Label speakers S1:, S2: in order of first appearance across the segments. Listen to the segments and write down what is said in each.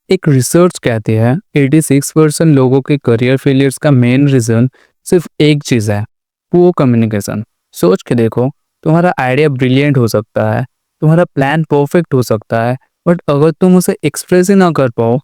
S1: एक रिसर्च कहती है 86% लोगों के करियर फेलियर्स का मेन रीजन सिर्फ एक चीज़ है, पुअर कम्युनिकेशन। सोच के देखो, तुम्हारा आइडिया ब्रिलियंट हो सकता है, तुम्हारा प्लान परफेक्ट हो सकता है, बट अगर तुम उसे एक्सप्रेस ही ना कर पाओ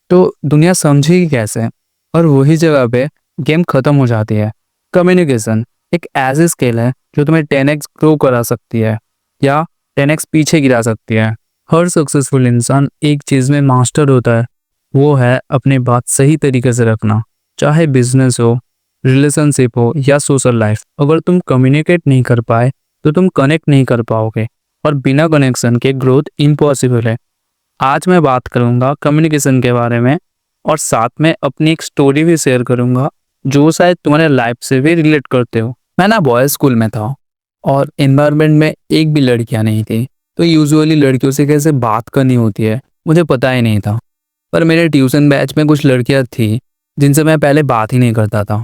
S1: तो दुनिया समझेगी कैसे? और वही जगह पे गेम खत्म हो जाती है। कम्युनिकेशन एक ऐसी स्किल है जो तुम्हें 10x ग्रो करा सकती है या 10x पीछे गिरा सकती है। हर सक्सेसफुल इंसान एक चीज़ में मास्टर होता है, वो है अपनी बात सही तरीके से रखना। चाहे बिजनेस हो, रिलेशनशिप हो या सोशल लाइफ, अगर तुम कम्युनिकेट नहीं कर पाए तो तुम कनेक्ट नहीं कर पाओगे, और बिना कनेक्शन के ग्रोथ इम्पॉसिबल है। आज मैं बात करूंगा कम्युनिकेशन के बारे में, और साथ में अपनी एक स्टोरी भी शेयर करूंगा जो शायद तुम्हारे लाइफ से भी रिलेट करते हो। मैं ना बॉयज स्कूल में था और एनवायरनमेंट में एक भी लड़कियां नहीं थी, तो यूजुअली लड़कियों से कैसे बात करनी होती है मुझे पता ही नहीं था। पर मेरे ट्यूशन बैच में कुछ लड़कियां थी जिनसे मैं पहले बात ही नहीं करता था,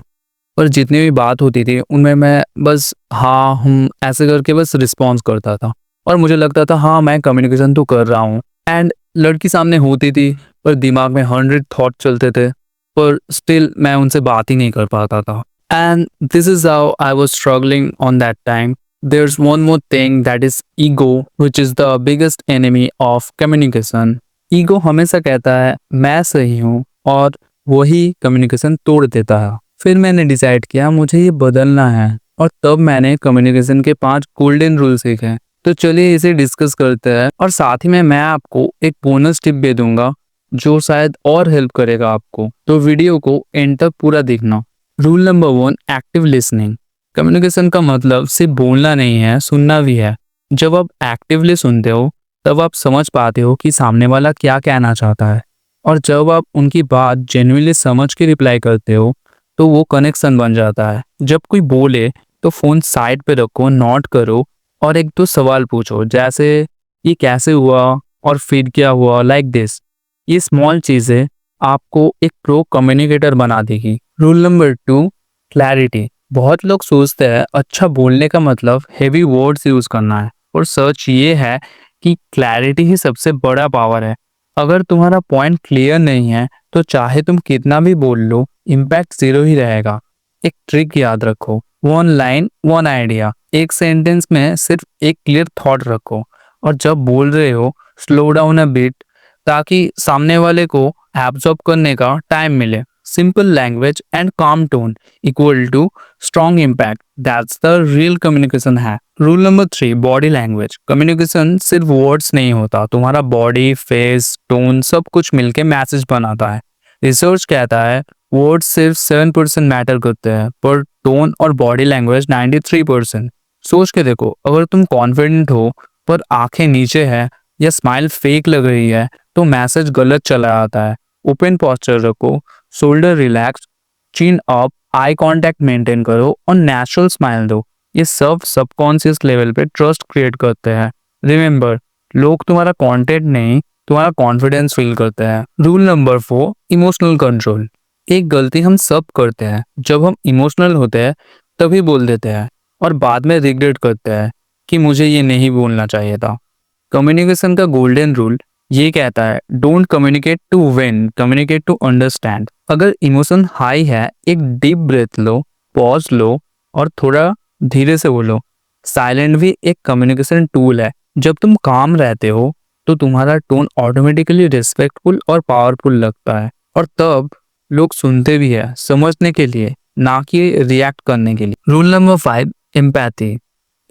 S1: पर जितनी भी बात होती थी उनमें मैं बस हाँ ऐसे करके बस रिस्पॉन्स करता था, और मुझे लगता था हाँ मैं कम्युनिकेशन तो कर रहा हूँ। एंड लड़की सामने होती थी पर दिमाग में 100 थॉट चलते थे, पर स्टिल मैं उनसे बात ही नहीं कर पाता था। And this is how I was struggling on that time. There's one more thing, that is ego, which is the biggest enemy of communication. Ego हमेशा कहता है मैं सही हूँ, और वही कम्युनिकेशन तोड़ देता है। फिर मैंने डिसाइड किया मुझे ये बदलना है, और तब मैंने कम्युनिकेशन के 5 गोल्डन रूल सीखे। तो चलिए इसे डिस्कस करते हैं, और साथ ही में मैं आपको एक बोनस टिप भी दूंगा जो शायद और हेल्प करेगा आपको। तो वीडियो को एंड तक पूरा देखना। Rule number 1, active listening. Communication का मतलब सिर्फ बोलना नहीं है, सुनना भी है। जब आप एक्टिवली सुनते हो तब आप समझ पाते हो कि सामने वाला क्या कहना चाहता है, और जब आप उनकी बात जेन्युइनली समझ के रिप्लाई करते हो तो वो कनेक्शन बन जाता है। जब कोई बोले तो फ़ोन साइड पे रखो, नोट करो, और एक दो सवाल पूछो, जैसे ये कैसे हुआ और फिर क्या हुआ, लाइक दिस। ये स्मॉल चीज़ें आपको एक प्रो कम्युनिकेटर बना देगी। Rule number 2, clarity. बहुत लोग सोचते हैं अच्छा बोलने का मतलब हेवी वर्ड्स यूज करना है, और सच ये है कि क्लैरिटी ही सबसे बड़ा पावर है। अगर तुम्हारा पॉइंट क्लियर नहीं है तो चाहे तुम कितना भी बोल लो, इम्पैक्ट जीरो ही रहेगा। एक ट्रिक याद रखो, 1 लाइन 1 आइडिया। एक सेंटेंस में सिर्फ एक क्लियर थॉट रखो, और जब बोल रहे हो स्लो डाउन अ बिट, ताकि सामने वाले को एब्जॉर्ब करने का टाइम मिले। Simple language and calm tone equal to strong impact, that's the real communication है। Rule number 3, body language. Communication सिर्फ वर्ड्स नहीं होता, तुम्हारा बॉडी, फेस, टोन सब कुछ मिलके मैसेज बनाता है। रिसर्च कहता है वर्ड्स सिर्फ 7% मैटर करते हैं, पर टोन और बॉडी लैंग्वेज 93%। सोच के देखो, अगर तुम कॉन्फिडेंट हो पर आंखें नीचे है या स्माइल फेक लग रही है तो मैसेज गलत चला आता है। ओपन पोस्चर रखो, शोल्डर रिलैक्स, चिन अप, आई कांटेक्ट मेंटेन करो, और नेचुरल स्माइल दो। ये सब सबकॉन्शियस लेवल पे ट्रस्ट क्रिएट करते हैं। रिमेंबर, लोग तुम्हारा कंटेंट नहीं, तुम्हारा कॉन्फिडेंस फील करते हैं। Rule number 4, emotional control. एक गलती हम सब करते हैं, जब हम इमोशनल होते हैं तभी बोल देते हैं, और बाद में रिग्रेट करते हैं कि मुझे ये नहीं बोलना चाहिए था। कम्युनिकेशन का गोल्डन रूल ये कहता है don't communicate to win, communicate to understand. अगर इमोशन हाई है, एक डीप ब्रेथ लो, पॉज लो, और थोड़ा धीरे से बोलो। साइलेंट भी एक कम्युनिकेशन टूल है। जब तुम काम रहते हो तो तुम्हारा टोन ऑटोमेटिकली रिस्पेक्टफुल और पावरफुल लगता है, और तब लोग सुनते भी है समझने के लिए, ना कि रिएक्ट करने के लिए। Rule number 5, empathy.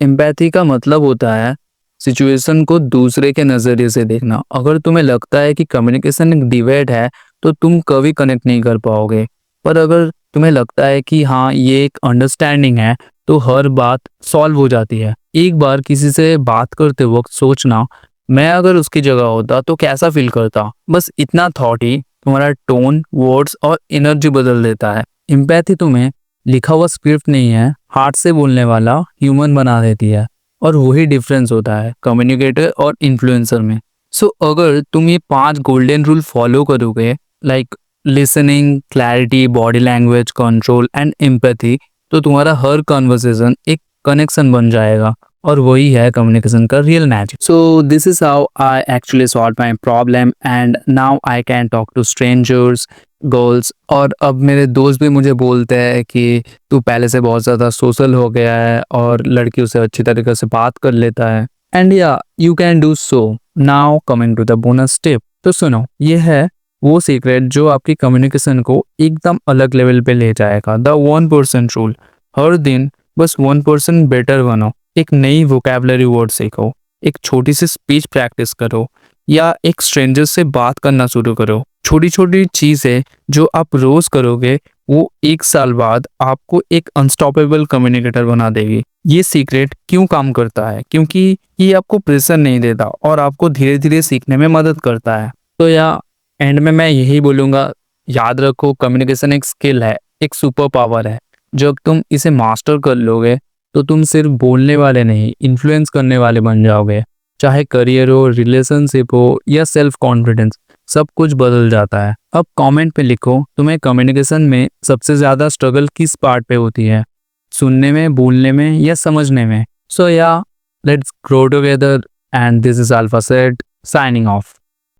S1: एम्पैथी का मतलब होता है सिचुएशन को दूसरे के नज़रिए से देखना। अगर तुम्हें लगता है कि कम्युनिकेशन एक डिबेट है तो तुम कभी कनेक्ट नहीं कर पाओगे, पर अगर तुम्हें लगता है कि हाँ ये एक अंडरस्टैंडिंग है तो हर बात सॉल्व हो जाती है। एक बार किसी से बात करते वक्त सोचना, मैं अगर उसकी जगह होता तो कैसा फील करता। बस इतना थॉट ही तुम्हारा टोन, वर्ड्स और एनर्जी बदल देता है। एम्पैथी तुम्हें लिखा हुआ स्क्रिप्ट नहीं है, हार्ट से बोलने वाला ह्यूमन बना देती है, और वही डिफरेंस होता है कम्युनिकेटर और इन्फ्लुएंसर में। सो अगर तुम ये 5 गोल्डन रूल फॉलो करोगे, like listening, clarity, body language, control and empathy, तो तुम्हारा हर कन्वर्सेशन एक कनेक्शन बन जाएगा, और वही है कम्युनिकेशन का real magic. So this is how I actually solve my problem and now I can talk to strangers, girls. और अब मेरे दोस्त भी मुझे बोलते हैं कि तू पहले से बहुत ज़्यादा सोशल हो गया है और लड़कियों से अच्छी तरीके से बात कर लेता है। एंड या you can do so. Now coming to the bonus tip. तो सुनो, ये है वो सीक्रेट जो आपकी कम्युनिकेशन को एकदम अलग लेवल पे ले जाएगा। The 1% rule. हर दिन बस 1% बेटर बनो। एक नई वोकैबुलरी वर्ड सीखो, एक छोटी सी स्पीच प्रैक्टिस करो, या एक स्ट्रेंजर से बात करना शुरू करो। छोटी छोटी चीज़ें जो आप रोज करोगे वो 1 साल बाद आपको एक अनस्टॉपेबल कम्युनिकेटर बना देगी। ये सीक्रेट क्यों काम करता है? क्योंकि ये आपको प्रेशर नहीं देता और आपको धीरे धीरे सीखने में मदद करता है। तो या एंड में मैं यही बोलूँगा, याद रखो कम्युनिकेशन एक स्किल है, एक सुपर पावर है। जब तुम इसे मास्टर कर लोगे तो तुम सिर्फ बोलने वाले नहीं, इन्फ्लुएंस करने वाले बन जाओगे। चाहे करियर हो, रिलेशनशिप हो या सेल्फ कॉन्फिडेंस, सब कुछ बदल जाता है। अब कमेंट पे लिखो, तुम्हें कम्युनिकेशन में सबसे ज़्यादा स्ट्रगल किस पार्ट पे होती है? सुनने में, बोलने में या समझने में? सो या let's grow together and this is alpha set signing off.